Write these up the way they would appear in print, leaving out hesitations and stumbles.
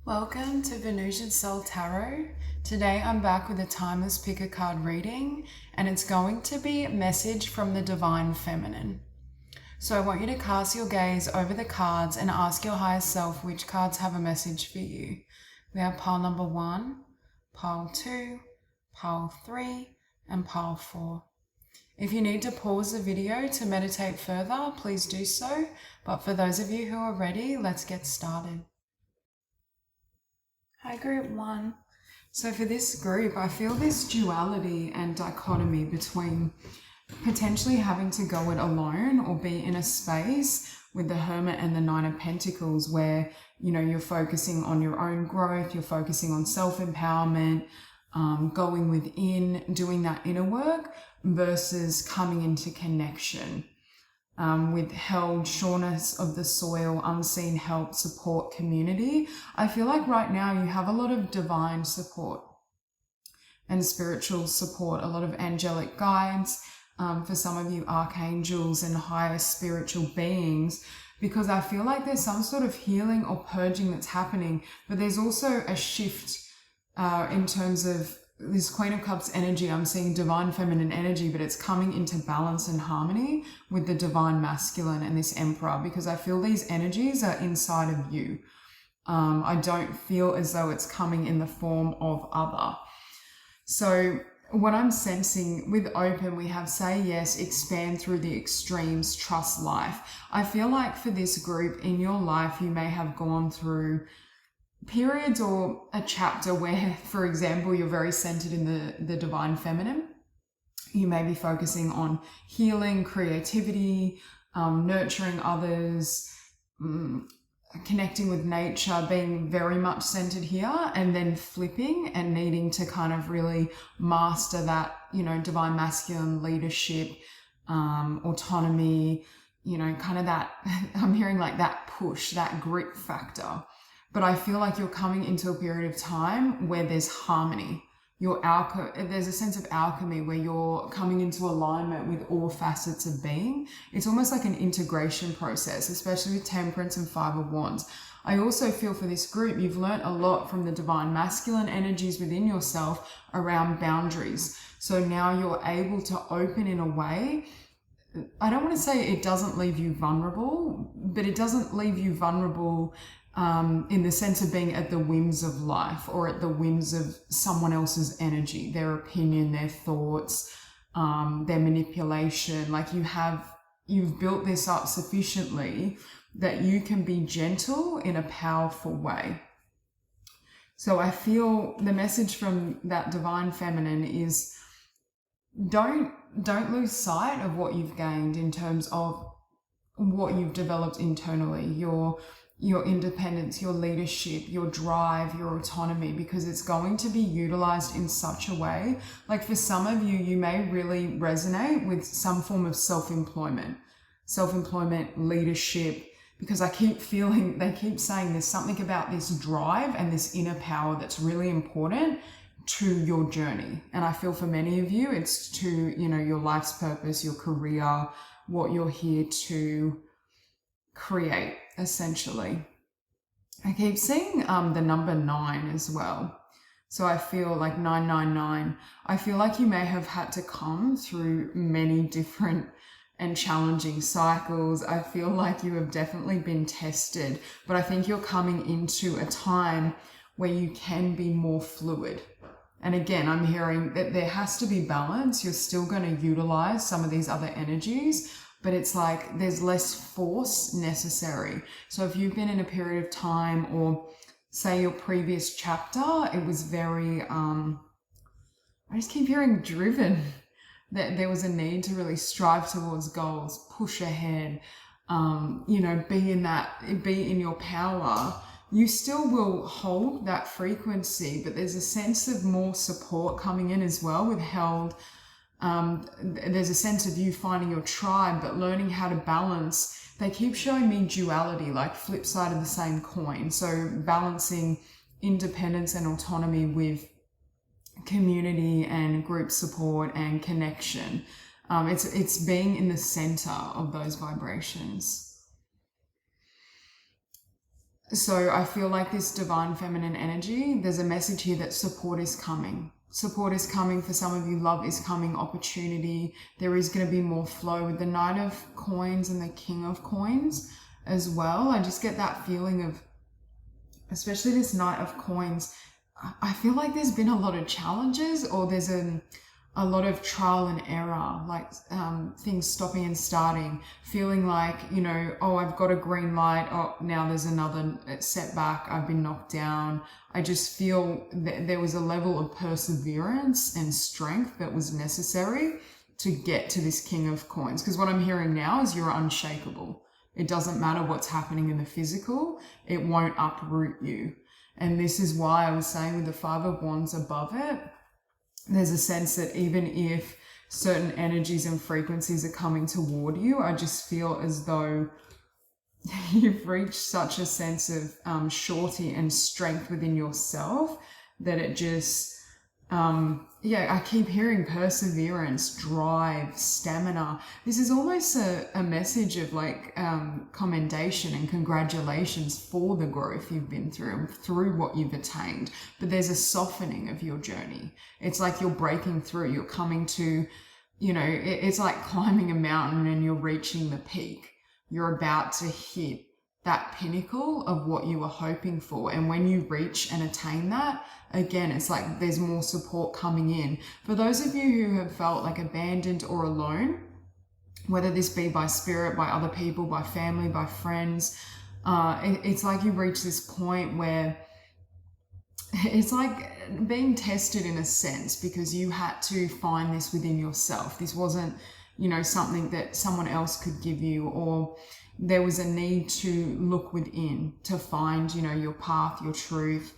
Welcome to Venusian Soul Tarot. Today I'm back with a timeless pick a card reading, and it's going to be a message from the Divine Feminine. So I want you to cast your gaze over the cards and ask your higher self which cards have a message for you. We have pile number 1, pile 2, pile 3, and pile 4. If you need to pause the video to meditate further, please do so. But for those of you who are ready, let's get started. Hi, group 1. So for this group, I feel this duality and dichotomy between potentially having to go it alone or be in a space with the Hermit and the Nine of Pentacles where, you're focusing on your own growth, you're focusing on self-empowerment, going within, doing that inner work versus coming into connection. With held, sureness of the soil, unseen help, support, community. I feel like right now you have a lot of divine support and spiritual support, a lot of angelic guides, for some of you archangels and higher spiritual beings, because I feel like there's some sort of healing or purging that's happening, but there's also a shift in terms of this Queen of Cups energy. I'm seeing divine feminine energy, but it's coming into balance and harmony with the divine masculine and this Emperor, because I feel these energies are inside of you. I don't feel as though it's coming in the form of other. So what I'm sensing with open, we have say yes, expand through the extremes, trust life. I feel like for this group in your life, you may have gone through periods or a chapter where, for example, you're very centered in the divine feminine. You may be focusing on healing, creativity, nurturing others, connecting with nature, being very much centered here, and then flipping and needing to kind of really master that, divine masculine leadership, autonomy, kind of that, I'm hearing like that push, that grit factor. But I feel like you're coming into a period of time where there's harmony. There's a sense of alchemy where you're coming into alignment with all facets of being. It's almost like an integration process, especially with Temperance and Five of Wands. I also feel for this group, you've learned a lot from the divine masculine energies within yourself around boundaries. So now you're able to open in a way. I don't want to say it doesn't leave you vulnerable, but it doesn't leave you vulnerable in the sense of being at the whims of life or at the whims of someone else's energy, their opinion, their thoughts, their manipulation. Like you've built this up sufficiently that you can be gentle in a powerful way. So I feel the message from that divine feminine is don't lose sight of what you've gained in terms of what you've developed internally, your independence, your leadership, your drive, your autonomy, because it's going to be utilized in such a way. Like for some of you, you may really resonate with some form of self-employment, leadership, because I keep feeling, they keep saying there's something about this drive and this inner power that's really important to your journey. And I feel for many of you, it's to, your life's purpose, your career, what you're here to create, essentially. I keep seeing the number 9 as well. So I feel like 999. I feel like you may have had to come through many different and challenging cycles. I feel like you have definitely been tested, but I think you're coming into a time where you can be more fluid. And again, I'm hearing that there has to be balance. You're still going to utilize some of these other energies, but it's like there's less force necessary. So if you've been in a period of time, or say your previous chapter, it was very, I just keep hearing driven, that there was a need to really strive towards goals, push ahead, be in your power. You still will hold that frequency, but there's a sense of more support coming in as well with held. There's a sense of you finding your tribe, but learning how to balance. They keep showing me duality, like flip side of the same coin. So balancing independence and autonomy with community and group support and connection. It's being in the center of those vibrations. So I feel like this divine feminine energy, there's a message here that support is coming. Support is coming for some of you. Love is coming. Opportunity. There is going to be more flow with the Knight of Coins and the King of Coins as well. I just get that feeling of, especially this Knight of Coins, I feel like there's been a lot of challenges, or there's a lot of trial and error, like things stopping and starting, feeling like, you know, oh, I've got a green light, oh, now there's another setback, I've been knocked down. I just feel that there was a level of perseverance and strength that was necessary to get to this King of Coins. Because what I'm hearing now is you're unshakable. It doesn't matter what's happening in the physical, it won't uproot you. And this is why I was saying with the Five of Wands above it, there's a sense that even if certain energies and frequencies are coming toward you, I just feel as though you've reached such a sense of surety and strength within yourself that it just, I keep hearing perseverance, drive, stamina. This is almost a message of like commendation and congratulations for the growth you've been through what you've attained. But there's a softening of your journey. It's like you're breaking through, you're coming to, you know, it's like climbing a mountain and you're reaching the peak. You're about to hit that pinnacle of what you were hoping for. And when you reach and attain that, again, it's like there's more support coming in. For those of you who have felt like abandoned or alone, whether this be by spirit, by other people, by family, by friends, it's like you reach this point where it's like being tested in a sense, because you had to find this within yourself. This wasn't, you know, something that someone else could give you, or there was a need to look within to find, you know, your path, your truth,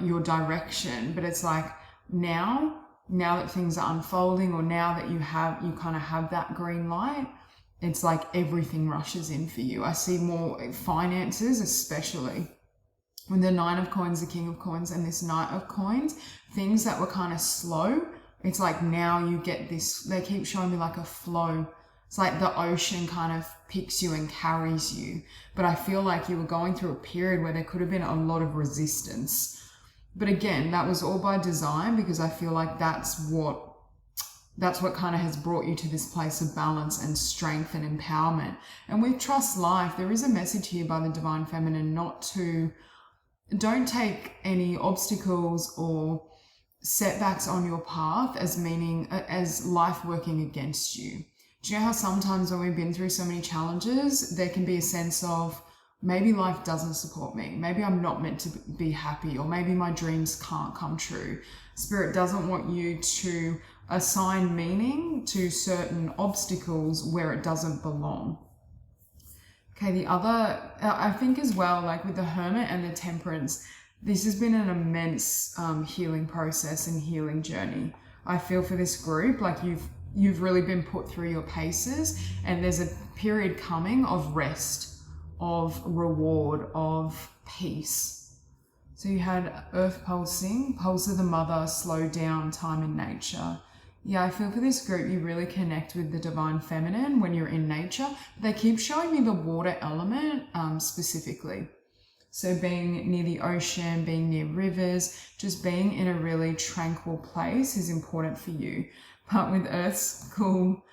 your direction. But it's like now that things are unfolding, or now that you kind of have that green light, it's like everything rushes in for you. I see more finances, especially with the Nine of Coins, the King of Coins, and this Knight of Coins, things that were kind of slow. It's like now you get this, they keep showing me like a flow. It's like the ocean kind of picks you and carries you. But I feel like you were going through a period where there could have been a lot of resistance. But again, that was all by design, because I feel like that's what kind of has brought you to this place of balance and strength and empowerment. And with Trust Life, there is a message here by the Divine Feminine don't take any obstacles or setbacks on your path as life working against you. Do you know how sometimes when we've been through so many challenges, there can be a sense of maybe life doesn't support me, maybe I'm not meant to be happy, or maybe my dreams can't come true. Spirit doesn't want you to assign meaning to certain obstacles where it doesn't belong. Okay, the other, I think as well, like with the Hermit and the Temperance, this has been an immense healing process and healing journey. I feel for this group, like you've really been put through your paces, and there's a period coming of rest, of reward, of peace. So you had Earth pulsing, pulse of the mother, slow down, time in nature. Yeah, I feel for this group, you really connect with the Divine Feminine when you're in nature. They keep showing me the water element specifically. So being near the ocean, being near rivers, just being in a really tranquil place is important for you. But with Earth's cool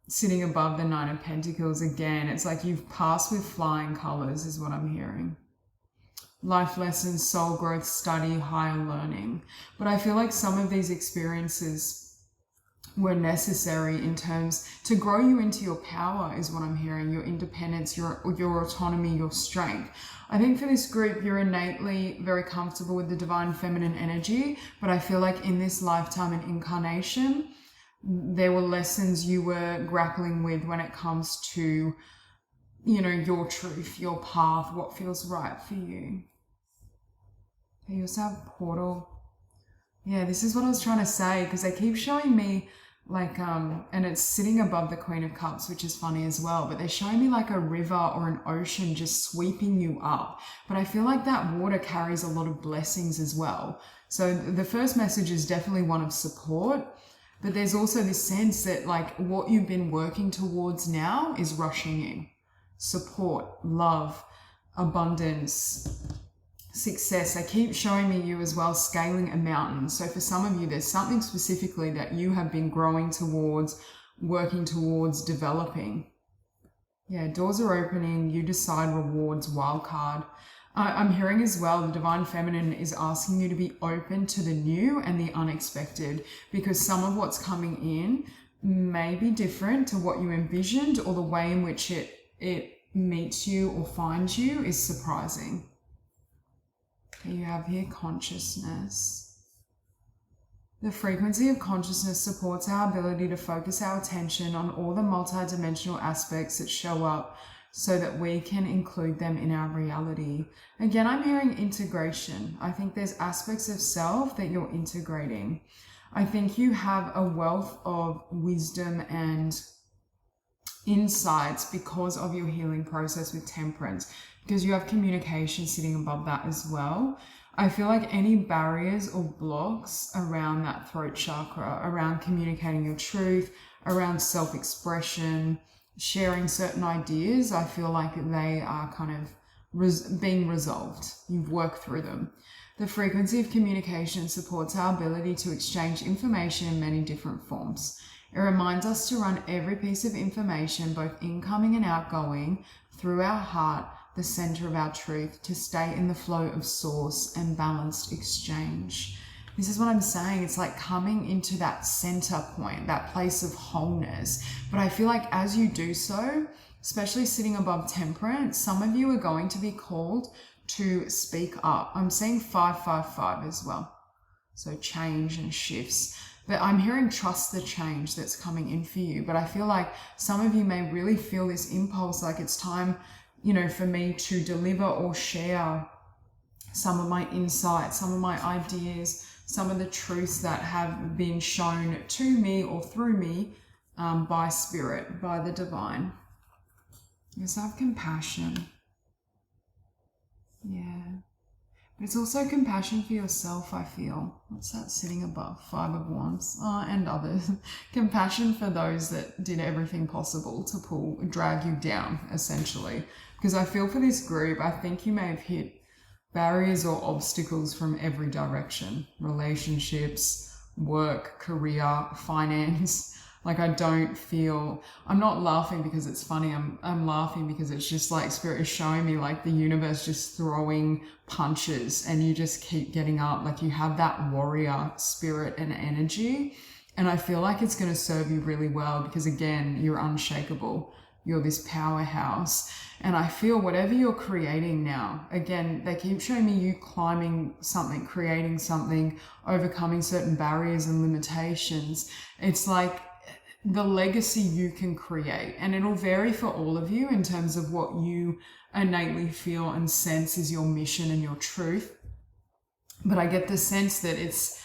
sitting above the Nine of Pentacles, again, it's like you've passed with flying colors is what I'm hearing. Life lessons, soul growth, study, higher learning. But I feel like some of these experiences were necessary in terms to grow you into your power is what I'm hearing, your independence, your autonomy, your strength. I think for this group, you're innately very comfortable with the Divine Feminine energy, but I feel like in this lifetime and incarnation, there were lessons you were grappling with when it comes to, you know, your truth, your path, what feels right for you. You also have Portal. Yeah, this is what I was trying to say, because they keep showing me like, and it's sitting above the Queen of Cups, which is funny as well, but they're showing me like a river or an ocean just sweeping you up. But I feel like that water carries a lot of blessings as well. So the first message is definitely one of support, but there's also this sense that like what you've been working towards now is rushing in. Support, love, abundance, success. They keep showing me you as well scaling a mountain. So for some of you, there's something specifically that you have been growing towards, working towards, developing. Yeah, doors are opening, you decide, rewards, wild card. I'm hearing as well, the Divine Feminine is asking you to be open to the new and the unexpected, because some of what's coming in may be different to what you envisioned, or the way in which it meets you or finds you is surprising. Okay, you have here consciousness. The frequency of consciousness supports our ability to focus our attention on all the multidimensional aspects that show up so that we can include them in our reality. Again, I'm hearing integration. I think there's aspects of self that you're integrating. I think you have a wealth of wisdom and insights because of your healing process with temperance, because you have communication sitting above that as well. I feel like any barriers or blocks around that throat chakra, around communicating your truth, around self-expression, sharing certain ideas, I feel like they are kind of being resolved. You've worked through them. The frequency of communication supports our ability to exchange information in many different forms. It reminds us to run every piece of information, both incoming and outgoing, through our heart, the center of our truth, to stay in the flow of source and balanced exchange. This is what I'm saying. It's like coming into that center point, that place of wholeness. But I feel like as you do so, especially sitting above temperance, some of you are going to be called to speak up. I'm seeing 555 as well. So change and shifts. But I'm hearing trust the change that's coming in for you. But I feel like some of you may really feel this impulse, like it's time, you know, for me to deliver or share some of my insights, some of my ideas, some of the truths that have been shown to me or through me by spirit, by the divine. Yes, I have compassion. Yeah. But it's also compassion for yourself, I feel. What's that sitting above? 5 of Wands. And others. Compassion for those that did everything possible to drag you down, essentially. Because I feel for this group, I think you may have hit barriers or obstacles from every direction. Relationships, work, career, finance. Like I'm not laughing because it's funny. I'm laughing because it's just like Spirit is showing me like the universe just throwing punches and you just keep getting up. Like you have that warrior spirit and energy. And I feel like it's going to serve you really well because again, you're unshakable. You're this powerhouse. And I feel whatever you're creating now, again, they keep showing me you climbing something, creating something, overcoming certain barriers and limitations. It's like the legacy you can create. And it'll vary for all of you in terms of what you innately feel and sense is your mission and your truth. But I get the sense that it's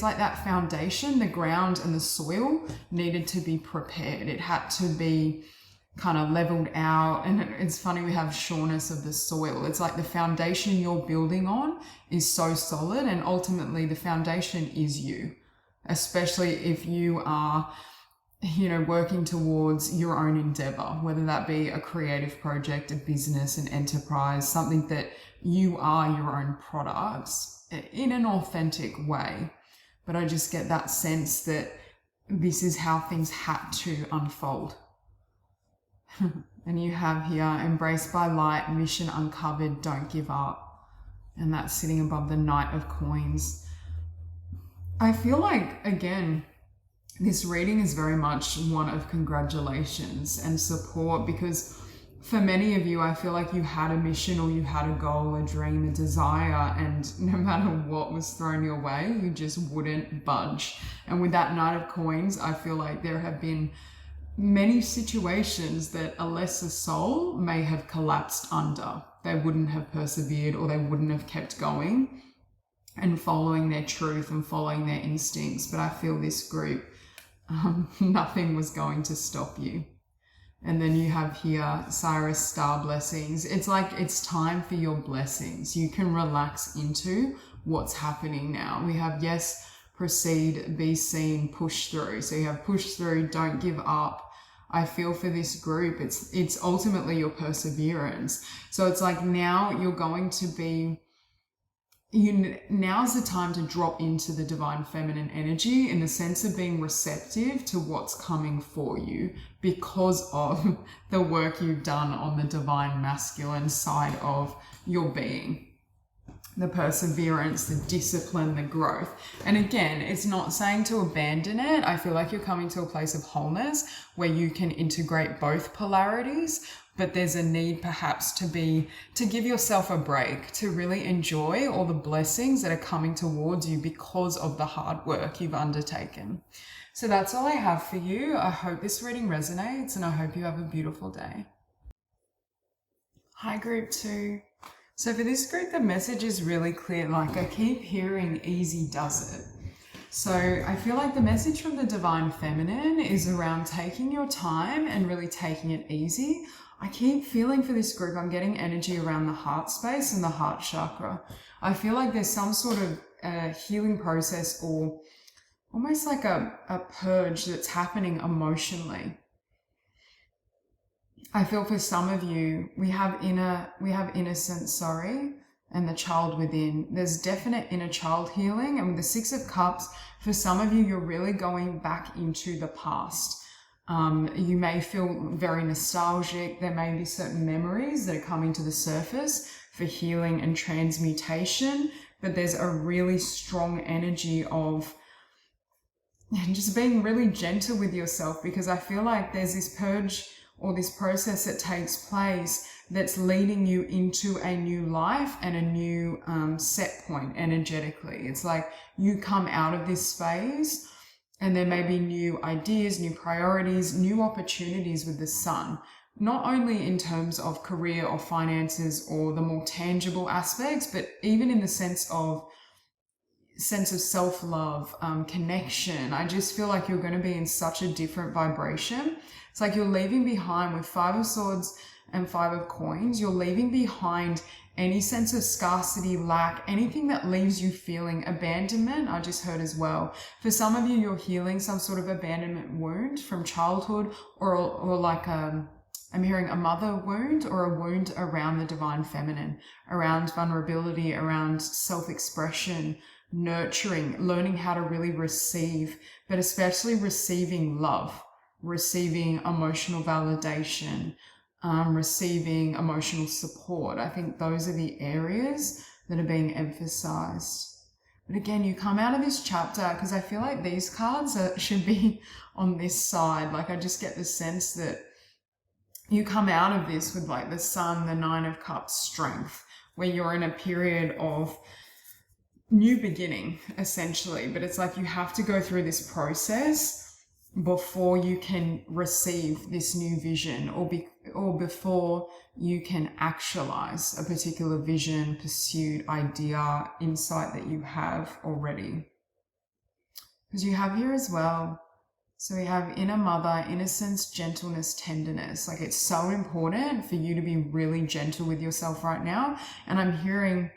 like that foundation, the ground and the soil needed to be prepared. It had to be kind of leveled out. And it's funny, we have sureness of the soil. It's like the foundation you're building on is so solid, and ultimately the foundation is you. Especially if you are, you know, working towards your own endeavor, whether that be a creative project, a business, an enterprise, something that you are your own products in an authentic way. But I just get that sense that this is how things had to unfold. And you have here, embraced by light, mission uncovered, don't give up. And that's sitting above the Knight of Coins. I feel like, again, this reading is very much one of congratulations and support, because for many of you, I feel like you had a mission or you had a goal, a dream, a desire, and no matter what was thrown your way, you just wouldn't budge. And with that Knight of Coins, I feel like there have been many situations that a lesser soul may have collapsed under. They wouldn't have persevered or they wouldn't have kept going and following their truth and following their instincts. But I feel this group, nothing was going to stop you. And then you have here Cyrus Star Blessings. It's like it's time for your blessings. You can relax into what's happening now. We have yes, proceed, be seen, push through. So you have push through, don't give up. I feel for this group, it's ultimately your perseverance. So it's like now you're going to be, now's the time to drop into the divine feminine energy in the sense of being receptive to what's coming for you because of the work you've done on the divine masculine side of your being. The perseverance, the discipline, the growth. And again, it's not saying to abandon it. I feel like you're coming to a place of wholeness where you can integrate both polarities, but there's a need perhaps to give yourself a break, to really enjoy all the blessings that are coming towards you because of the hard work you've undertaken. So that's all I have for you. I hope this reading resonates and I hope you have a beautiful day. Hi, group 2. So for this group, the message is really clear. Like I keep hearing easy does it. So I feel like the message from the divine feminine is around taking your time and really taking it easy. I keep feeling for this group, I'm getting energy around the heart space and the heart chakra. I feel like there's some sort of healing process or almost like a purge that's happening emotionally. I feel for some of you, we have innocence, and the child within. There's definite inner child healing. And with the 6 of Cups, for some of you, you're really going back into the past. You may feel very nostalgic. There may be certain memories that are coming to the surface for healing and transmutation, but there's a really strong energy of just being really gentle with yourself, because I feel like there's this purge or this process that takes place that's leading you into a new life and a new set point energetically. It's like you come out of this phase and there may be new ideas, new priorities, new opportunities with the sun, not only in terms of career or finances or the more tangible aspects, but even in the sense of self-love, connection. I just feel like you're going to be in such a different vibration. It's like you're leaving behind, with 5 of Swords and 5 of Coins, you're leaving behind any sense of scarcity, lack, anything that leaves you feeling abandonment. I just heard as well. For some of you, you're healing some sort of abandonment wound from childhood, or like I'm hearing a mother wound, or a wound around the divine feminine, around vulnerability, around self-expression, nurturing, learning how to really receive, but especially receiving love, receiving emotional validation, receiving emotional support. I think those are the areas that are being emphasized. But again, you come out of this chapter, because I feel like these cards should be on this side. Like I just get the sense that you come out of this with like the Sun, the 9 of Cups, strength, where you're in a period of new beginning, essentially. But it's like you have to go through this process before you can receive this new vision, or before you can actualize a particular vision, pursuit, idea, insight that you have already. Because you have here as well, so we have inner mother, innocence, gentleness, tenderness. Like it's so important for you to be really gentle with yourself right now. And I'm hearing,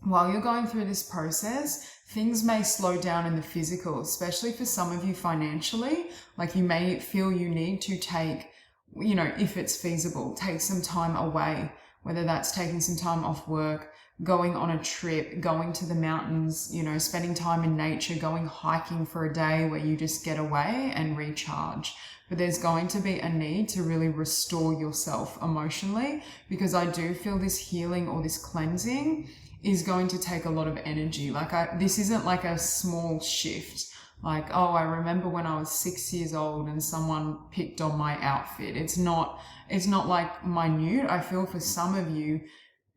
while you're going through this process, things may slow down in the physical, especially for some of you financially. Like you may feel you need to take, if it's feasible, take some time away, whether that's taking some time off work, going on a trip, going to the mountains, spending time in nature, going hiking for a day where you just get away and recharge. But there's going to be a need to really restore yourself emotionally, because I do feel this healing or this cleansing is going to take a lot of energy. This isn't like a small shift. Like, oh, I remember when I was 6 years old and someone picked on my outfit. It's not like minute. I feel for some of you,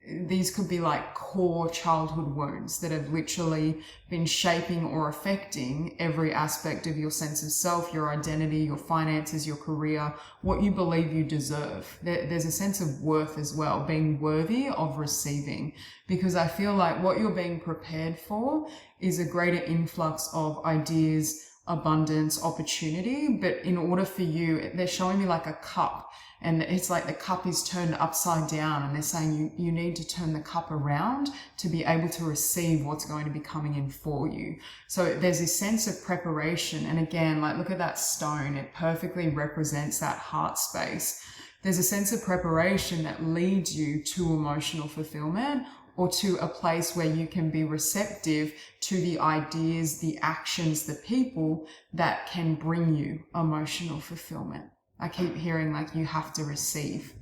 these could be like core childhood wounds that have literally been shaping or affecting every aspect of your sense of self, your identity, your finances, your career, what you believe you deserve. There's a sense of worth as well, being worthy of receiving, because I feel like what you're being prepared for is a greater influx of ideas, abundance, opportunity. But in order for you, they're showing me like a cup, And it's like the cup is turned upside down, and they're saying you need to turn the cup around to be able to receive what's going to be coming in for you. So there's this sense of preparation. And again, like, look at that stone. It perfectly represents that heart space. There's a sense of preparation that leads you to emotional fulfillment, or to a place where you can be receptive to the ideas, the actions, the people that can bring you emotional fulfillment. I keep hearing like you have to receive.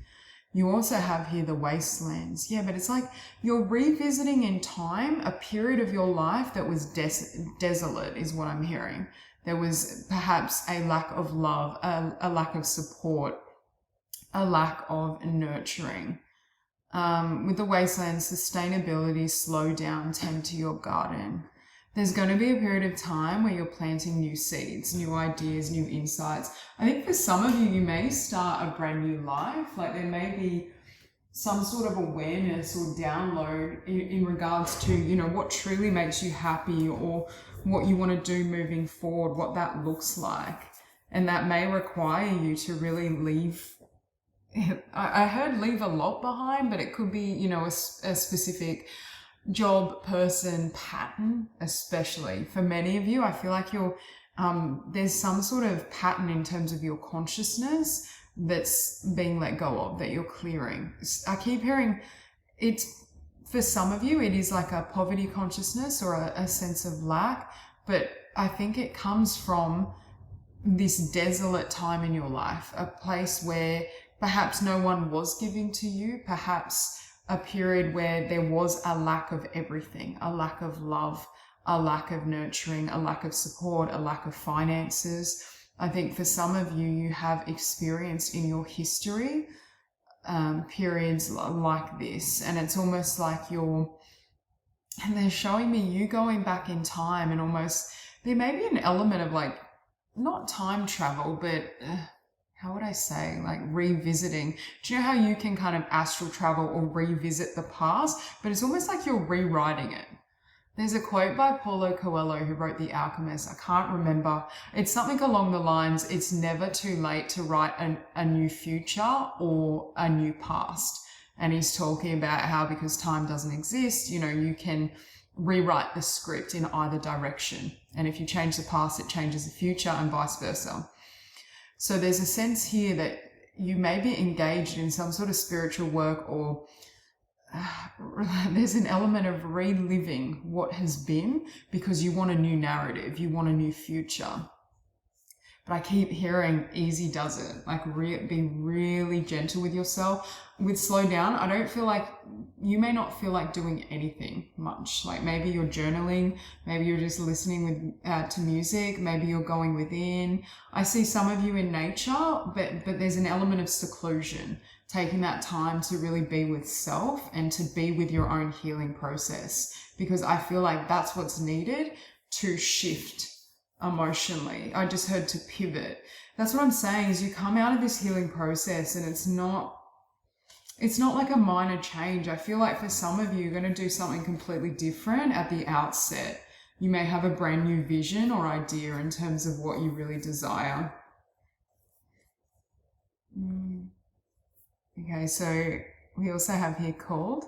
You also have here the wastelands. Yeah, but it's like you're revisiting in time a period of your life that was desolate is what I'm hearing. There was perhaps a lack of love, a lack of support, a lack of nurturing. With the wastelands, sustainability, slow down, tend to your garden. There's going to be a period of time where you're planting new seeds, new ideas, new insights. I think for some of you, you may start a brand new life. Like, there may be some sort of awareness or download in regards to, you know, what truly makes you happy, or what you want to do moving forward, what that looks like. And that may require you to really leave. I heard leave a lot behind, but it could be, you know, a specific job, person, pattern, especially. For many of you, I feel like you're, there's some sort of pattern in terms of your consciousness that's being let go of, that you're clearing. I keep hearing it's, for some of you, it is like a poverty consciousness or a sense of lack, but I think it comes from this desolate time in your life, a place where perhaps no one was giving to you, perhaps a period where there was a lack of everything, a lack of love, a lack of nurturing, a lack of support, a lack of finances. I think for some of you, you have experienced in your history periods like this, and it's almost like and they're showing me you going back in time, and almost there may be an element of like, not time travel, but how would I say, like revisiting. Do you know how you can kind of astral travel or revisit the past, but it's almost like you're rewriting it? There's a quote by Paulo Coelho, who wrote The Alchemist. I can't remember. It's something along the lines, it's never too late to write a new future or a new past. And he's talking about how, because time doesn't exist, you know, you can rewrite the script in either direction. And if you change the past, it changes the future, and vice versa. So there's a sense here that you may be engaged in some sort of spiritual work, or there's an element of reliving what has been, because you want a new narrative, you want a new future. But I keep hearing easy does it. Like, be really gentle with yourself. With slow down, I don't feel like, you may not feel like doing anything much. Like, maybe you're journaling, maybe you're just listening to music, maybe you're going within. I see some of you in nature, but there's an element of seclusion, taking that time to really be with self and to be with your own healing process, because I feel like that's what's needed to shift emotionally. I just heard to pivot. That's what I'm saying, is you come out of this healing process and it's not like a minor change. I feel like for some of you, you're going to do something completely different at the outset. You may have a brand new vision or idea in terms of what you really desire. Okay, so we also have here called,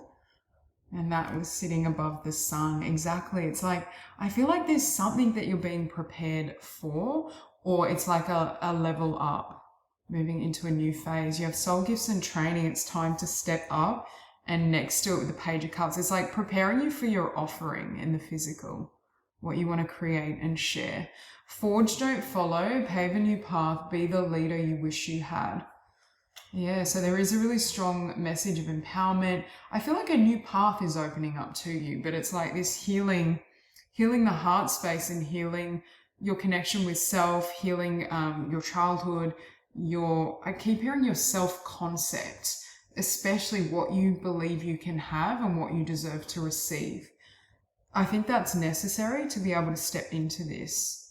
and that was sitting above the sun. Exactly. It's like, I feel like there's something that you're being prepared for, or it's like a level up, moving into a new phase. You have soul gifts and training. It's time to step up. And next to it with the Page of Cups, it's like preparing you for your offering in the physical, what you want to create and share. Forge, don't follow, pave a new path, be the leader you wish you had. Yeah, so there is a really strong message of empowerment. I feel like a new path is opening up to you, but it's like this healing the heart space, and healing your connection with self, healing your childhood, I keep hearing your self-concept, especially what you believe you can have and what you deserve to receive. I think that's necessary to be able to step into this.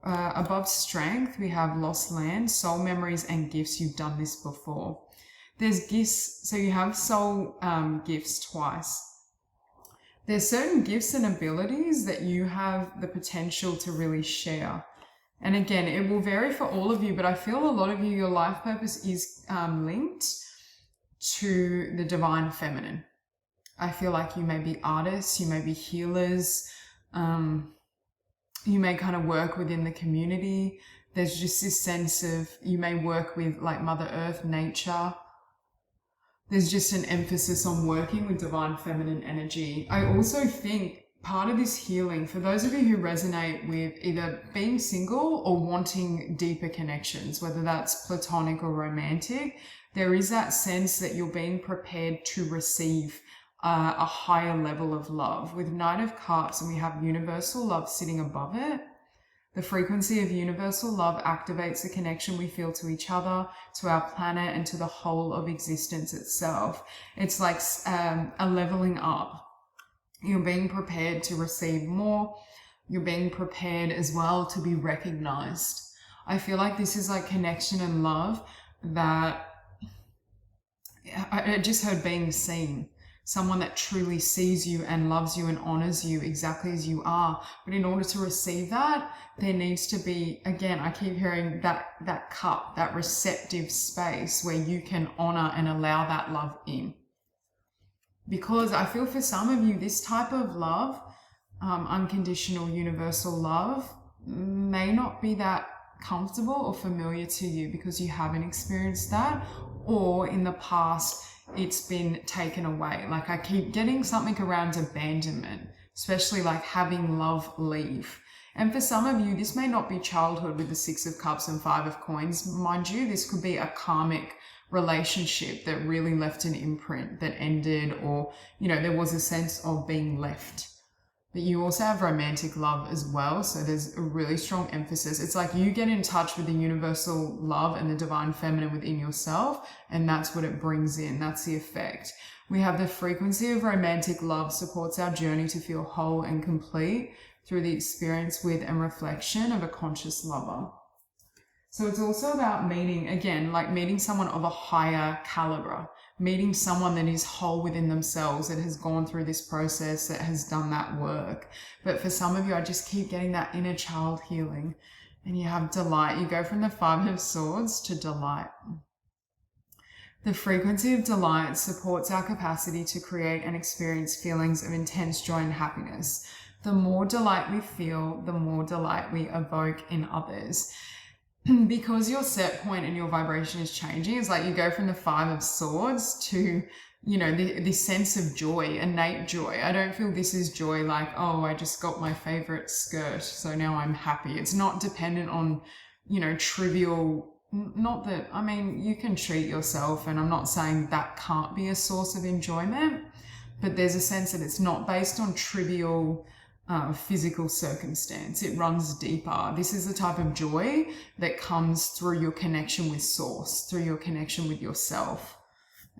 Above strength, we have lost land, soul memories, and gifts. You've done this before. There's gifts, so you have soul gifts twice. There's certain gifts and abilities that you have the potential to really share. And again, it will vary for all of you, but I feel a lot of you, your life purpose is linked to the divine feminine. I feel like you may be artists, you may be healers, you may kind of work within the community. There's just this sense of, you may work with like Mother Earth, nature. There's just an emphasis on working with divine feminine energy. I also think part of this healing, for those of you who resonate with either being single or wanting deeper connections, whether that's platonic or romantic, there is that sense that you're being prepared to receive a higher level of love. With Knight of Cups, and we have universal love sitting above it, the frequency of universal love activates the connection we feel to each other, to our planet, and to the whole of existence itself. It's like a leveling up. You're being prepared to receive more. You're being prepared as well to be recognized. I feel like this is like connection and love that I just heard being seen. Someone that truly sees you and loves you and honors you exactly as you are. But in order to receive that, there needs to be, again, I keep hearing that cup, that receptive space where you can honor and allow that love in. Because I feel for some of you, this type of love, unconditional universal love, may not be that comfortable or familiar to you because you haven't experienced that, or in the past, it's been taken away. Like I keep getting something around abandonment, especially like having love leave. And for some of you, this may not be childhood with the 6 of Cups and 5 of Coins. Mind you, this could be a karmic relationship that really left an imprint, that ended, or, you know, there was a sense of being left. But you also have romantic love as well. So there's a really strong emphasis. It's like you get in touch with the universal love and the divine feminine within yourself, and that's what it brings in. That's the effect. We have the frequency of romantic love supports our journey to feel whole and complete through the experience with and reflection of a conscious lover. So it's also about meeting, again, like meeting someone of a higher caliber, meeting someone that is whole within themselves, that has gone through this process, that has done that work. But for some of you, I just keep getting that inner child healing. And you have delight. You go from the 5 of Swords to delight. The frequency of delight supports our capacity to create and experience feelings of intense joy and happiness. The more delight we feel, the more delight we evoke in others. Because your set point and your vibration is changing, it's like you go from the 5 of Swords to, you know, this sense of joy, innate joy. I don't feel this is joy like, oh, I just got my favorite skirt, so now I'm happy. It's not dependent on, you know, trivial, not that, I mean, you can treat yourself, and I'm not saying that can't be a source of enjoyment, but there's a sense that it's not based on trivial physical circumstance. It runs deeper. This is the type of joy that comes through your connection with source, through your connection with yourself.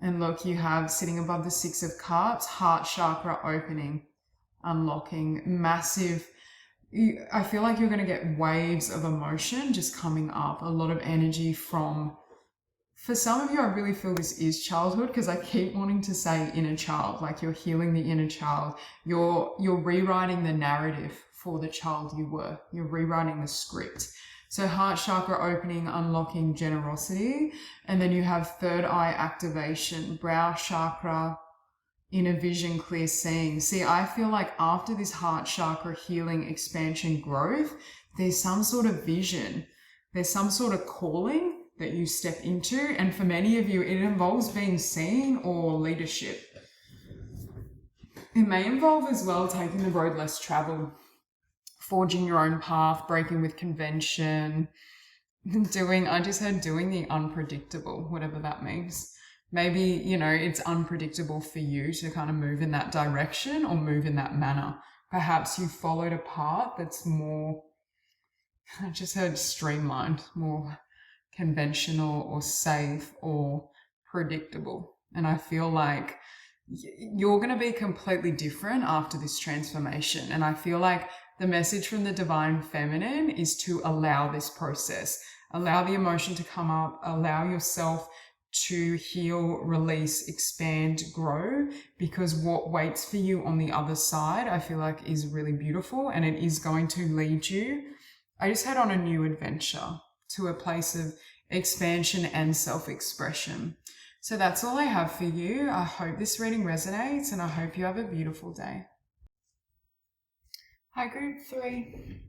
And look, you have sitting above the 6 of Cups, heart chakra opening, unlocking, massive. I feel like you're going to get waves of emotion just coming up, a lot of energy from, for some of you, I really feel this is childhood, because I keep wanting to say inner child, like you're healing the inner child. You're rewriting the narrative for the child you were. You're rewriting the script. So heart chakra opening, unlocking generosity. And then you have third eye activation, brow chakra, inner vision, clear seeing. See, I feel like after this heart chakra healing, expansion, growth, there's some sort of vision. There's some sort of calling that you step into, and for many of you it involves being seen or leadership. It may involve as well taking the road less traveled, forging your own path, breaking with convention, I just heard doing the unpredictable, whatever that means. Maybe, you know, it's unpredictable for you to kind of move in that direction or move in that manner. Perhaps you followed a path that's more, I just heard streamlined, more conventional or safe or predictable. And I feel like you're going to be completely different after this transformation. And I feel like the message from the divine feminine is to allow this process, allow the emotion to come up, allow yourself to heal, release, expand, grow, because what waits for you on the other side, I feel like is really beautiful, and it is going to lead you I just head on a new adventure to a place of expansion and self-expression. So that's all I have for you. I hope this reading resonates and I hope you have a beautiful day. Hi, group 3.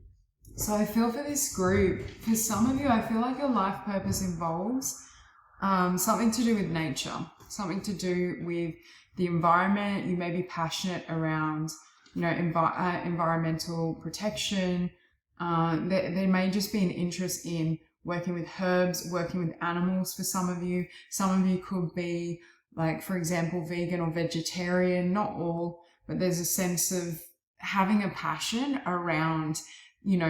So I feel for this group, for some of you, I feel like your life purpose involves something to do with nature, something to do with the environment. You may be passionate around, environmental protection. There may just be an interest in working with herbs, working with animals for some of you. Some of you could be, like, for example, vegan or vegetarian, not all, but there's a sense of having a passion around,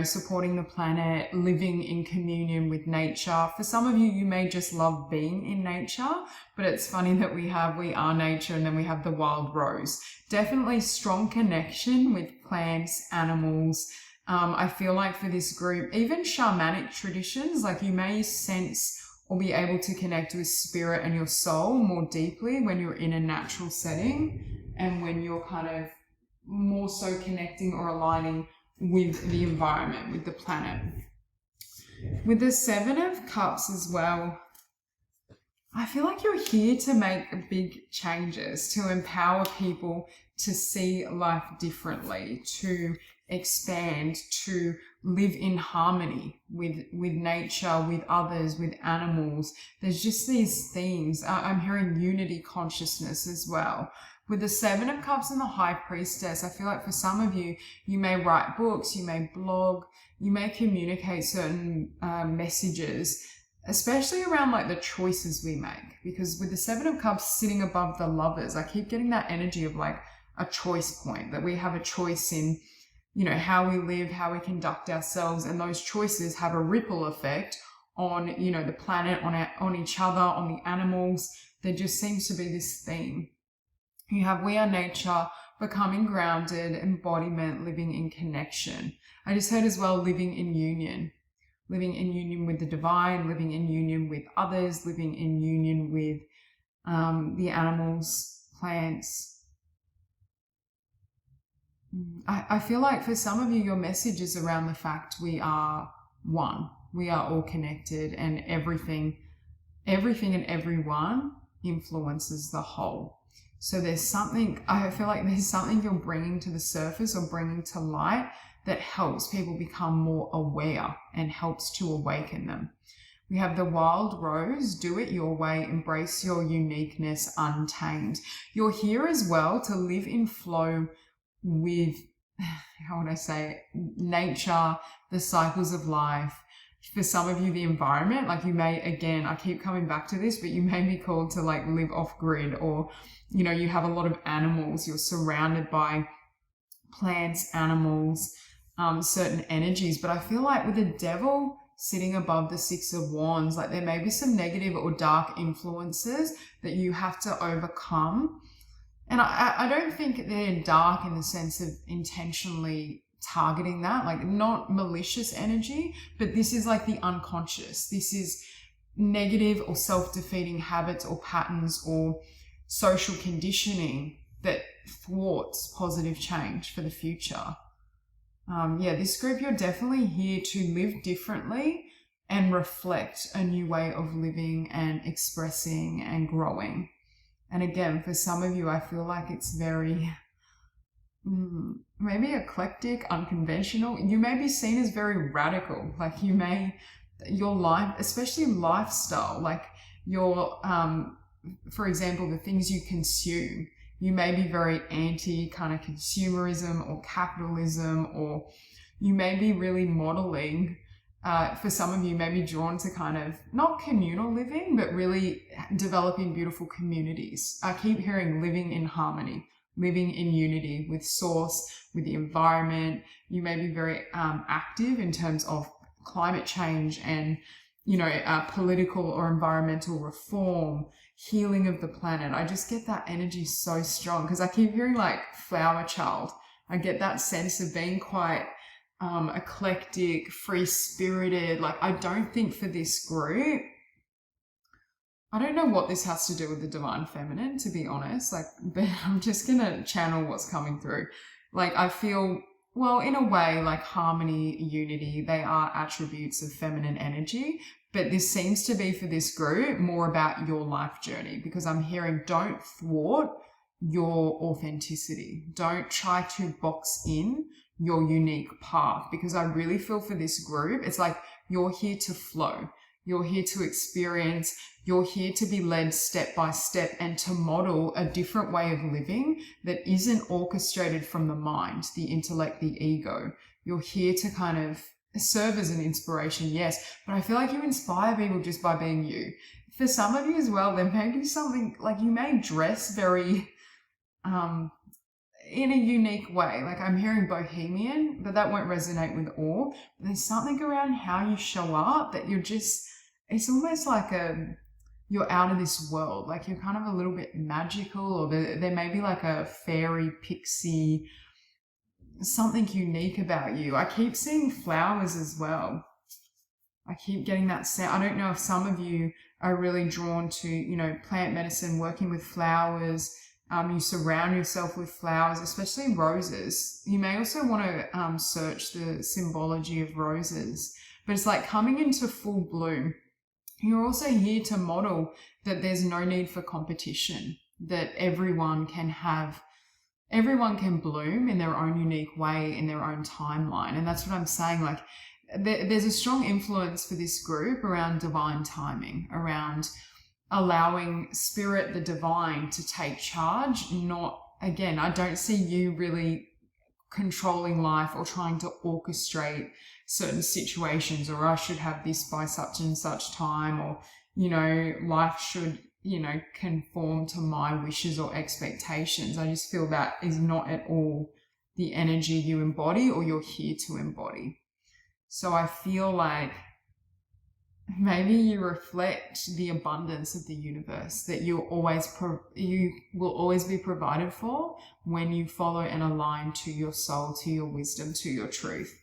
supporting the planet, living in communion with nature. For some of you, you may just love being in nature, but it's funny that we are nature, and then we have the wild rose. Definitely strong connection with plants, animals. I feel like for this group, even shamanic traditions, like you may sense or be able to connect with spirit and your soul more deeply when you're in a natural setting and when you're kind of more so connecting or aligning with the environment, with the planet. With the 7 of Cups as well, I feel like you're here to make big changes, to empower people to see life differently, to expand, to live in harmony with nature, with others, with animals. There's just these themes. I'm hearing unity consciousness as well. With the 7 of Cups and the High Priestess, I feel like for some of you, you may write books, you may blog, you may communicate certain messages, especially around like the choices we make. Because with the 7 of Cups sitting above the Lovers, I keep getting that energy of like a choice point, that we have a choice in, how we live, how we conduct ourselves, and those choices have a ripple effect on, the planet, on each other, on the animals. There just seems to be this theme. You have we are nature, becoming grounded, embodiment, living in connection. I just heard as well living in union with the divine, living in union with others, living in union with the animals, plants. I feel like for some of you, your message is around the fact we are one. We are all connected, and everything and everyone influences the whole. So there's something, I feel like there's something you're bringing to the surface or bringing to light that helps people become more aware and helps to awaken them. We have the Wild Rose, do it your way, embrace your uniqueness untamed. You're here as well to live in flow with, how would I say, nature, the cycles of life. For some of you, the environment, like you may, again, I keep coming back to this, but you may be called to like live off grid, or, you have a lot of animals, you're surrounded by plants, animals, certain energies. But I feel like with the Devil sitting above the 6 of Wands, like there may be some negative or dark influences that you have to overcome. And I don't think they're dark in the sense of intentionally targeting that, like not malicious energy, but this is like the unconscious. This is negative or self-defeating habits or patterns or social conditioning that thwarts positive change for the future. This group, you're definitely here to live differently and reflect a new way of living and expressing and growing. And again, for some of you, I feel like it's very maybe eclectic, unconventional. You may be seen as very radical. Like your life, especially lifestyle, like your, for example, the things you consume, you may be very anti kind of consumerism or capitalism, or you may be really modeling. For some of you, may be drawn to kind of not communal living, but really developing beautiful communities. I keep hearing living in harmony, living in unity with source, with the environment. You may be very active in terms of climate change and, political or environmental reform, healing of the planet. I just get that energy so strong because I keep hearing like flower child. I get that sense of being quite eclectic, free-spirited. Like, I don't think for this group, I don't know what this has to do with the divine feminine, to be honest, like, but I'm just gonna channel what's coming through. Like, I feel well, in a way, like harmony, unity, they are attributes of feminine energy. But this seems to be for this group more about your life journey, because I'm hearing don't thwart your authenticity. Don't try to box in your unique path, because I really feel for this group, it's like you're here to flow. You're here to experience. You're here to be led step by step and to model a different way of living that isn't orchestrated from the mind, the intellect, the ego. You're here to kind of serve as an inspiration, yes, but I feel like you inspire people just by being you. For some of you as well, there may be something like you may dress very in a unique way. Like I'm hearing bohemian, but that won't resonate with all. But there's something around how you show up that you're just, it's almost like you're out of this world. Like you're kind of a little bit magical, or there may be like a fairy, pixie, something unique about you. I keep seeing flowers as well. I keep getting that sound. I don't know if some of you are really drawn to, you know, plant medicine, working with flowers. You surround yourself with flowers, especially roses. You may also want to search the symbology of roses, but it's like coming into full bloom. You're also here to model that there's no need for competition, that everyone can bloom in their own unique way, in their own timeline. And that's what I'm saying. Like there's a strong influence for this group around divine timing, around allowing spirit, the divine, to take charge. Not, again, I don't see you really controlling life or trying to orchestrate certain situations, or I should have this by such and such time, or, you know, life should, you know, conform to my wishes or expectations. I just feel that is not at all the energy you embody or you're here to embody. So I feel like maybe you reflect the abundance of the universe, that you will always be provided for when you follow and align to your soul, to your wisdom, to your truth.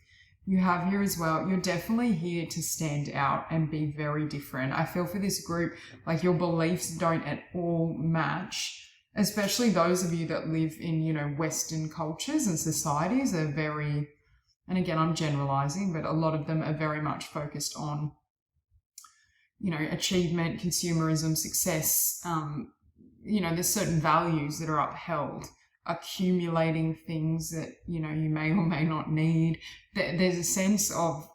You have here as well, you're definitely here to stand out and be very different. I feel for this group, like your beliefs don't at all match, especially those of you that live in, you know, Western cultures and societies are very, and again, I'm generalizing, but a lot of them are very much focused on, you know, achievement, consumerism, success. You know, there's certain values that are upheld, accumulating things that, you know, you may or may not need. There's a sense of,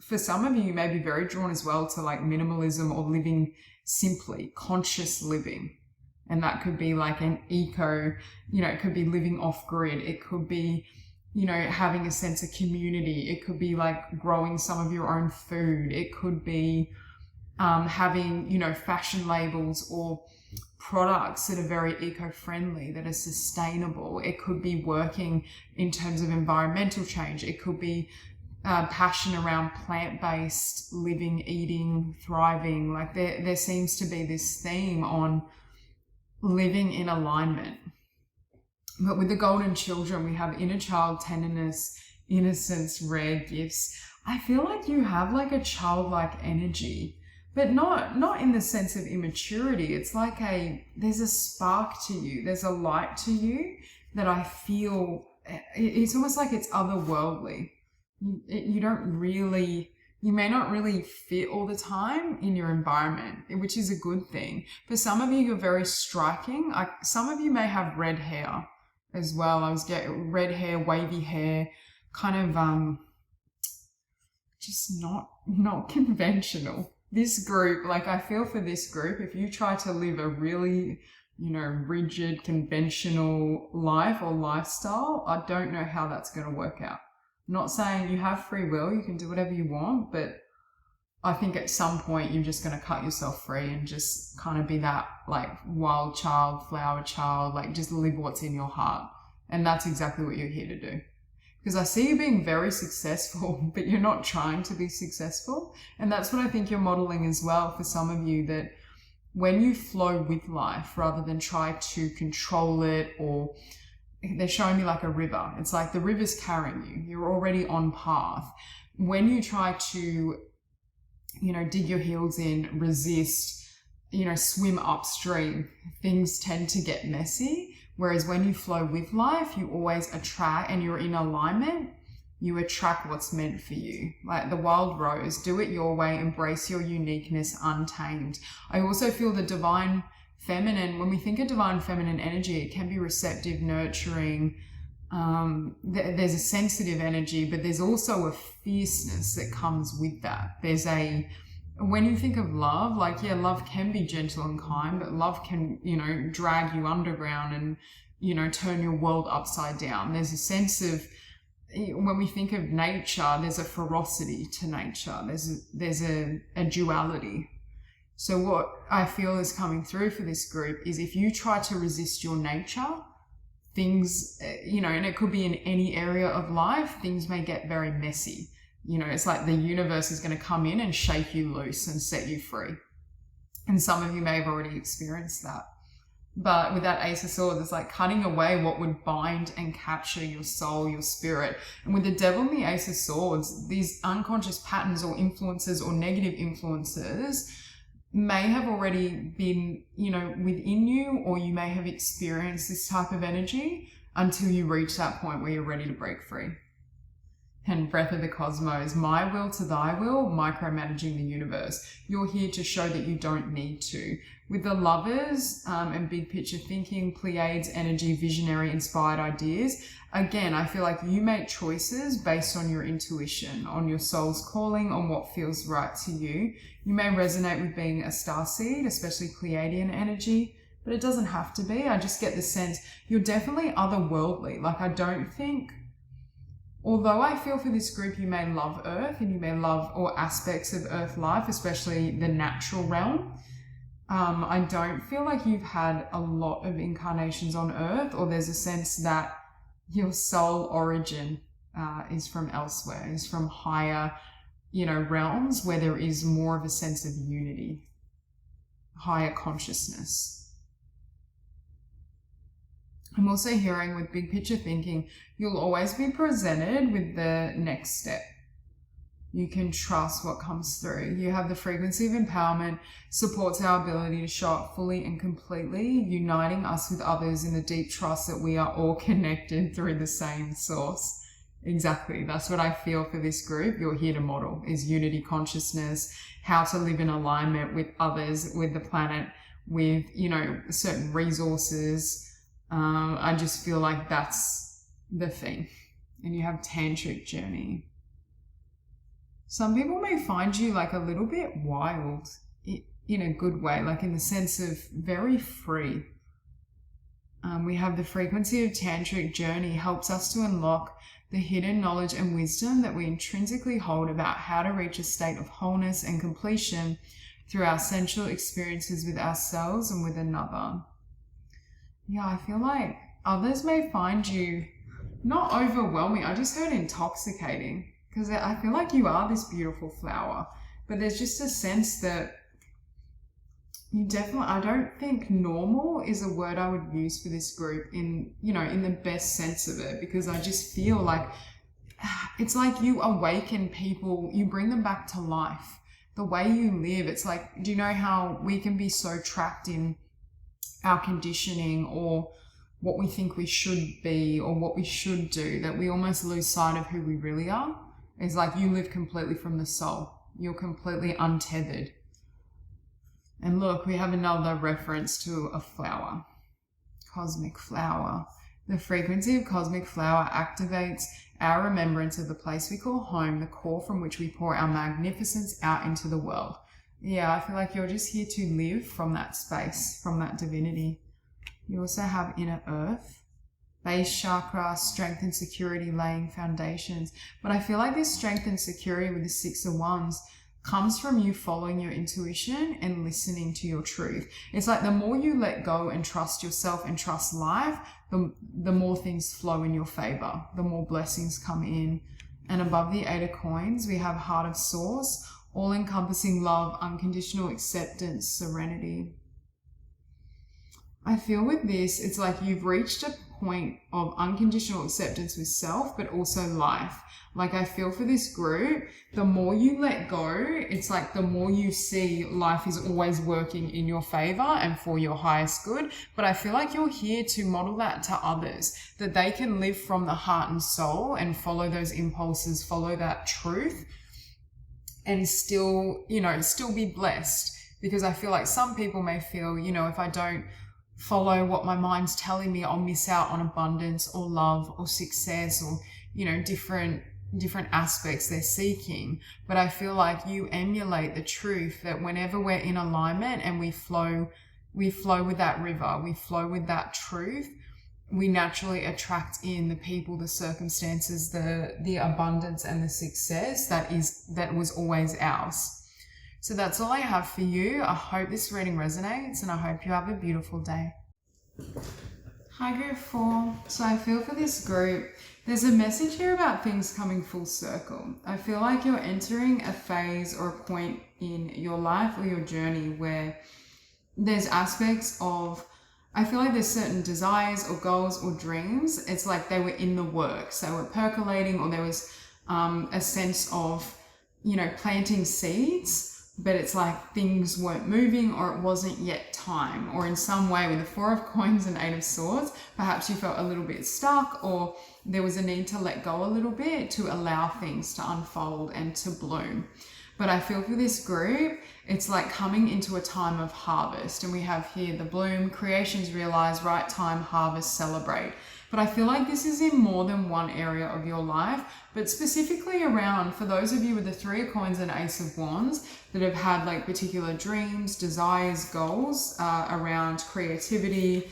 for some of you, you may be very drawn as well to like minimalism or living simply, conscious living. And that could be like an eco, you know, it could be living off grid. It could be, you know, having a sense of community. It could be like growing some of your own food. It could be having, you know, fashion labels or products that are very eco-friendly, that are sustainable. It could be working in terms of environmental change. It could be passion around plant-based living, eating, thriving. Like there seems to be this theme on living in alignment. But with the golden children, we have inner child, tenderness, innocence, rare gifts. I feel like you have like a childlike energy, but not in the sense of immaturity. It's like there's a spark to you. There's a light to you that I feel, it's almost like it's otherworldly. You may not really fit all the time in your environment, which is a good thing. For some of you, you're very striking. Some of you may have red hair as well. I was getting red hair, wavy hair, kind of just not conventional. This group, like I feel for this group, if you try to live a really, you know, rigid, conventional life or lifestyle, I don't know how that's going to work out. I'm not saying you have free will, you can do whatever you want, but I think at some point you're just going to cut yourself free and just kind of be that like wild child, flower child, like just live what's in your heart. And that's exactly what you're here to do. Because I see you being very successful, but you're not trying to be successful. And that's what I think you're modeling as well for some of you, that when you flow with life rather than try to control it, or they're showing me like a river. It's like the river's carrying you. You're already on path. When you try to, you know, dig your heels in, resist, you know, swim upstream, things tend to get messy. Whereas when you flow with life, you always attract, and you're in alignment, you attract what's meant for you. Like the wild rose, do it your way, embrace your uniqueness untamed. I also feel the divine feminine, when we think of divine feminine energy, it can be receptive, nurturing. There's a sensitive energy, but there's also a fierceness that comes with that. When you think of love, like, yeah, love can be gentle and kind, but love can, drag you underground and, turn your world upside down. There's a sense of, when we think of nature, there's a ferocity to nature. There's a duality. So what I feel is coming through for this group is if you try to resist your nature, things, and it could be in any area of life, things may get very messy. It's like the universe is going to come in and shake you loose and set you free. And some of you may have already experienced that. But with that Ace of Swords, it's like cutting away what would bind and capture your soul, your spirit. And with the Devil and the Ace of Swords, these unconscious patterns or influences or negative influences may have already been, within you, or you may have experienced this type of energy until you reach that point where you're ready to break free. And Breath of the Cosmos, my will to thy will, micromanaging the universe. You're here to show that you don't need to. With the Lovers and big picture thinking, Pleiades energy, visionary, inspired ideas, again, I feel like you make choices based on your intuition, on your soul's calling, on what feels right to you. You may resonate with being a starseed, especially Pleiadian energy, but it doesn't have to be. I just get the sense you're definitely otherworldly. Like, I don't think, although I feel for this group, you may love Earth and you may love all aspects of Earth life, especially the natural realm. I don't feel like you've had a lot of incarnations on Earth, or there's a sense that your soul origin is from elsewhere, is from higher, realms where there is more of a sense of unity, higher consciousness. I'm also hearing with big picture thinking, you'll always be presented with the next step. You can trust what comes through. You have the frequency of empowerment, supports our ability to show up fully and completely, uniting us with others in the deep trust that we are all connected through the same source. Exactly. That's what I feel for this group. You're here to model is unity consciousness, how to live in alignment with others, with the planet, with, certain resources. I just feel like that's the thing. And you have tantric journey. Some people may find you like a little bit wild in a good way, like in the sense of very free. We have the frequency of tantric journey helps us to unlock the hidden knowledge and wisdom that we intrinsically hold about how to reach a state of wholeness and completion through our sensual experiences with ourselves and with another. Yeah, I feel like others may find you not overwhelming. I just heard intoxicating. Because I feel like you are this beautiful flower, but there's just a sense that you definitely, I don't think normal is a word I would use for this group in the best sense of it, because I just feel like it's like you awaken people, you bring them back to life. The way you live, it's like, do you know how we can be so trapped in our conditioning or what we think we should be or what we should do that we almost lose sight of who we really are? It's like you live completely from the soul. You're completely untethered. And look, we have another reference to a flower. Cosmic flower. The frequency of cosmic flower activates our remembrance of the place we call home, the core from which we pour our magnificence out into the world. Yeah, I feel like you're just here to live from that space, from that divinity. You also have inner earth. Base chakra, strength and security, laying foundations. But I feel like this strength and security with the Six of Wands comes from you following your intuition and listening to your truth. It's like the more you let go and trust yourself and trust life, the more things flow in your favor, the more blessings come in. And above the Eight of Coins, we have Heart of Source, all-encompassing love, unconditional acceptance, serenity. I feel with this, it's like you've reached a point of unconditional acceptance with self, but also life. Like I feel for this group, the more you let go, it's like the more you see life is always working in your favor and for your highest good. But I feel like you're here to model that to others, that they can live from the heart and soul and follow those impulses, follow that truth, and still, you know, still be blessed. Because I feel like some people may feel, you know, if I don't follow what my mind's telling me, I'll miss out on abundance or love or success or, you know, different aspects they're seeking. But I feel like you emulate the truth that whenever we're in alignment and we flow with that river, we flow with that truth, we naturally attract in the people, the circumstances, the abundance and the success that was always ours. So that's all I have for you. I hope this reading resonates and I hope you have a beautiful day. Hi group 4. So I feel for this group, there's a message here about things coming full circle. I feel like you're entering a phase or a point in your life or your journey where there's aspects of, I feel like there's certain desires or goals or dreams. It's like they were in the works, they were percolating, or there was a sense of, you know, planting seeds, but it's like things weren't moving or it wasn't yet time. Or in some way with the 4 of Coins and 8 of Swords, perhaps you felt a little bit stuck, or there was a need to let go a little bit to allow things to unfold and to bloom. But I feel for this group, it's like coming into a time of harvest. And we have here the bloom, creations realize, right time, harvest, celebrate. But I feel like this is in more than one area of your life, but specifically around, for those of you with the 3 of Coins and Ace of Wands that have had like particular dreams, desires, goals around creativity,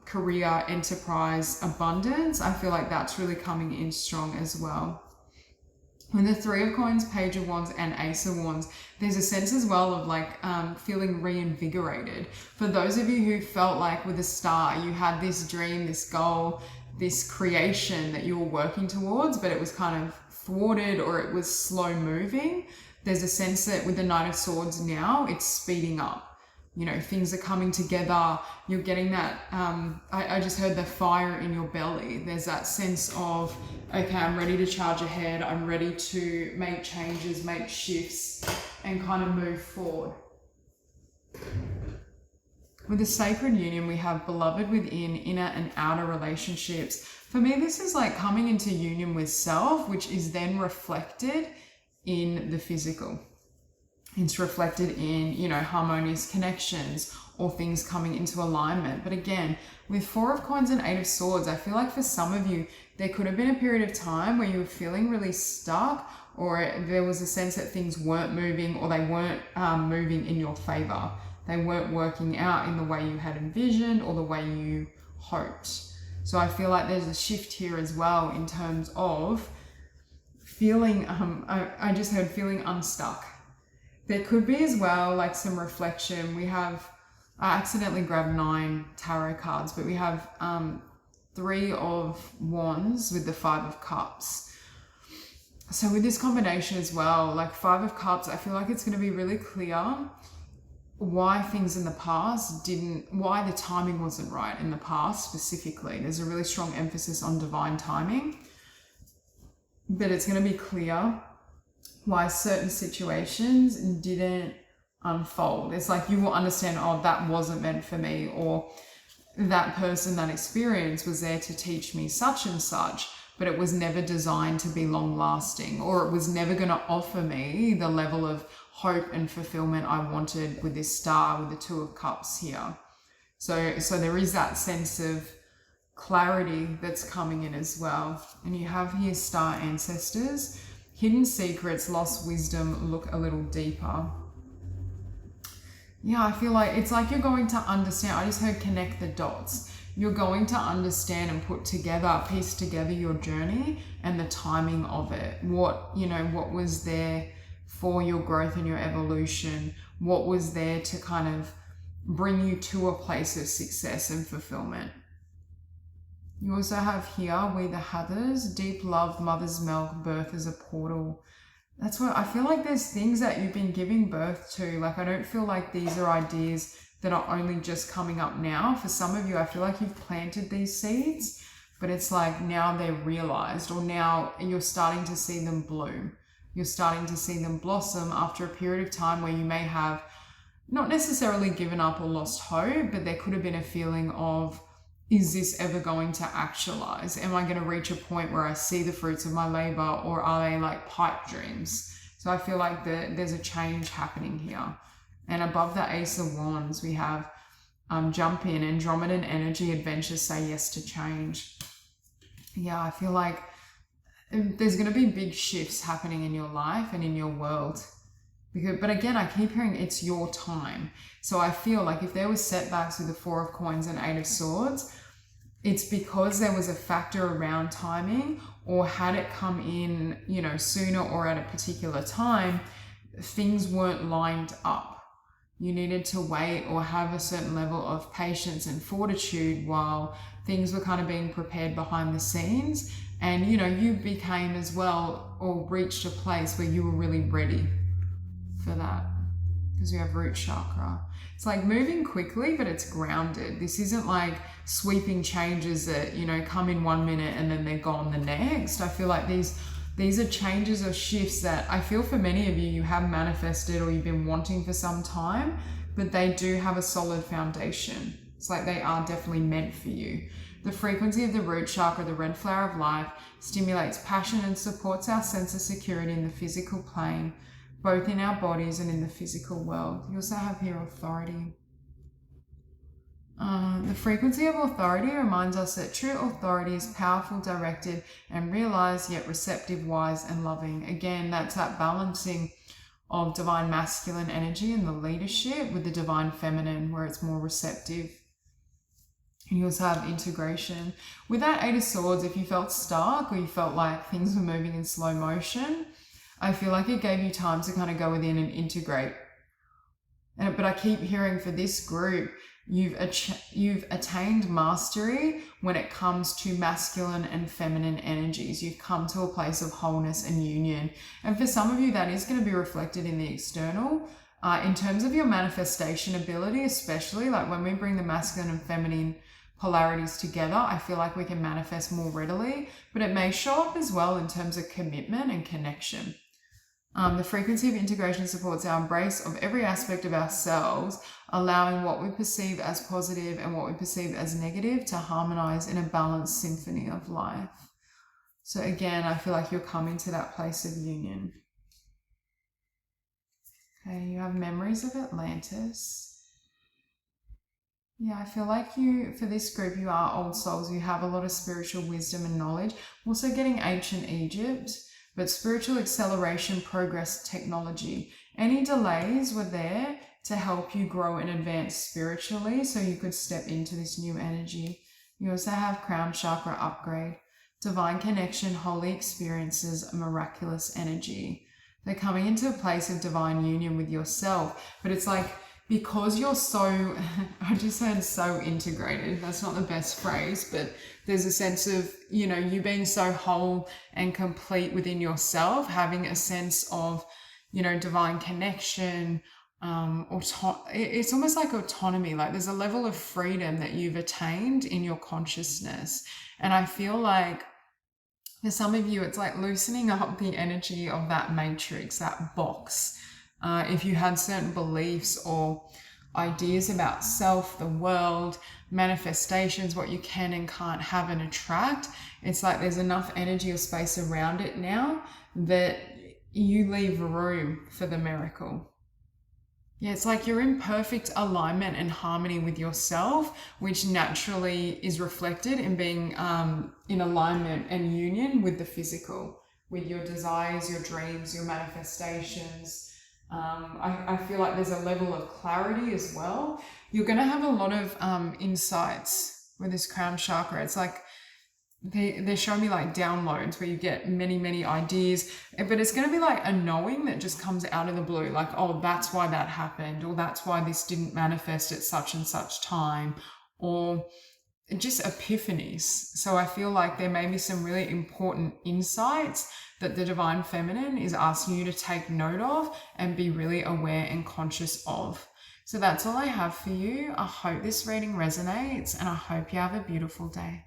career, enterprise, abundance. I feel like that's really coming in strong as well. With the 3 of Coins, Page of Wands and Ace of Wands, there's a sense as well of like feeling reinvigorated. For those of you who felt like with the Star, you had this dream, this goal, this creation that you were working towards, but it was kind of thwarted or it was slow moving. There's a sense that with the Knight of Swords now, it's speeding up. You know, things are coming together. You're getting that, I just heard the fire in your belly. There's that sense of, okay, I'm ready to charge ahead. I'm ready to make changes, make shifts, and kind of move forward. With the Sacred Union, we have beloved within, inner and outer relationships. For me, this is like coming into union with self, which is then reflected in the physical. It's reflected in, you know, harmonious connections or things coming into alignment. But again, with 4 of Coins and 8 of Swords, I feel like for some of you, there could have been a period of time where you were feeling really stuck, or there was a sense that things weren't moving, or they weren't moving in your favor. They weren't working out in the way you had envisioned or the way you hoped. So I feel like there's a shift here as well in terms of feeling, I just heard feeling unstuck. There could be as well like some reflection. We have, I accidentally grabbed 9 tarot cards, but we have 3 of Wands with the 5 of Cups. So with this combination as well, like 5 of Cups, I feel like it's going to be really clear why things in the past why the timing wasn't right in the past specifically. There's a really strong emphasis on divine timing, but it's going to be clear why certain situations didn't unfold. It's like you will understand, oh, that wasn't meant for me, or that person, that experience was there to teach me such and such, but it was never designed to be long lasting, or it was never going to offer me the level of hope and fulfillment I wanted with this Star, with the 2 of Cups here. So there is that sense of clarity that's coming in as well. And you have here Star Ancestors. Hidden secrets, lost wisdom, look a little deeper. Yeah, I feel like it's like you're going to understand. I just heard connect the dots. You're going to understand and put together, piece together your journey and the timing of it. What was there for your growth and your evolution? What was there to kind of bring you to a place of success and fulfillment? You also have here, We the Hathers, deep love, mother's milk, birth as a portal. That's what I feel like. There's things that you've been giving birth to. Like, I don't feel like these are ideas that are only just coming up now. For some of you, I feel like you've planted these seeds, but it's like now they're realized, or now you're starting to see them bloom. You're starting to see them blossom after a period of time where you may have not necessarily given up or lost hope, but there could have been a feeling of, is this ever going to actualize? Am I going to reach a point where I see the fruits of my labor, or are they like pipe dreams? So I feel like there's a change happening here. And above the Ace of Wands, we have jump in, Andromedan energy, adventure, say yes to change. Yeah, I feel like there's going to be big shifts happening in your life and in your world. But again, I keep hearing it's your time. So I feel like if there was setbacks with the Four of Coins and Eight of Swords, it's because there was a factor around timing, or had it come in, you know, sooner or at a particular time, things weren't lined up. You needed to wait or have a certain level of patience and fortitude while things were kind of being prepared behind the scenes. And, you know, you became as well, or reached a place where you were really ready for that, because we have root chakra. It's like moving quickly, but it's grounded. This isn't like sweeping changes that, you know, come in 1 minute and then they're gone the next. I feel like these are changes or shifts that I feel for many of you, you have manifested or you've been wanting for some time, but they do have a solid foundation. It's like they are definitely meant for you. The frequency of the root chakra, the red flower of life, stimulates passion and supports our sense of security in the physical plane, both in our bodies and in the physical world. You also have here authority. The frequency of authority reminds us that true authority is powerful, directed, and realized, yet receptive, wise, and loving. Again, that's that balancing of divine masculine energy and the leadership with the divine feminine, where it's more receptive. And you also have integration. With that Eight of Swords, if you felt stuck or you felt like things were moving in slow motion, I feel like it gave you time to kind of go within and integrate. But I keep hearing for this group, you've attained mastery when it comes to masculine and feminine energies. You've come to a place of wholeness and union. And for some of you, that is going to be reflected in the external. In terms of your manifestation ability, especially like when we bring the masculine and feminine polarities together, I feel like we can manifest more readily, but it may show up as well in terms of commitment and connection. The frequency of integration supports our embrace of every aspect of ourselves, allowing what we perceive as positive and what we perceive as negative to harmonize in a balanced symphony of life. So again, I feel like you're coming to that place of union. Okay, you have memories of Atlantis. Yeah, I feel like for this group, you are old souls. You have a lot of spiritual wisdom and knowledge. Also getting ancient Egypt, but spiritual acceleration, progress, technology. Any delays were there to help you grow and advance spiritually so you could step into this new energy. You also have crown chakra upgrade, divine connection, holy experiences, miraculous energy. They're coming into a place of divine union with yourself, but it's like, because you're so, I just heard so integrated. That's not the best phrase, but there's a sense of, you know, you being so whole and complete within yourself, having a sense of, you know, divine connection. It's almost like autonomy. Like there's a level of freedom that you've attained in your consciousness. And I feel like for some of you, it's like loosening up the energy of that matrix, that box. If you had certain beliefs or ideas about self, the world, manifestations, what you can and can't have and attract, it's like there's enough energy or space around it now that you leave room for the miracle. Yeah, it's like you're in perfect alignment and harmony with yourself, which naturally is reflected in being in alignment and union with the physical, with your desires, your dreams, your manifestations. I feel like there's a level of clarity as well. You're going to have a lot of insights with this crown chakra. It's like they're showing me like downloads where you get many ideas, but it's going to be like a knowing that just comes out of the blue, like, oh, that's why that happened, or that's why this didn't manifest at such and such time, or just epiphanies. So I feel like there may be some really important insights that the divine feminine is asking you to take note of and be really aware and conscious of. So that's all I have for you. I hope this reading resonates and I hope you have a beautiful day.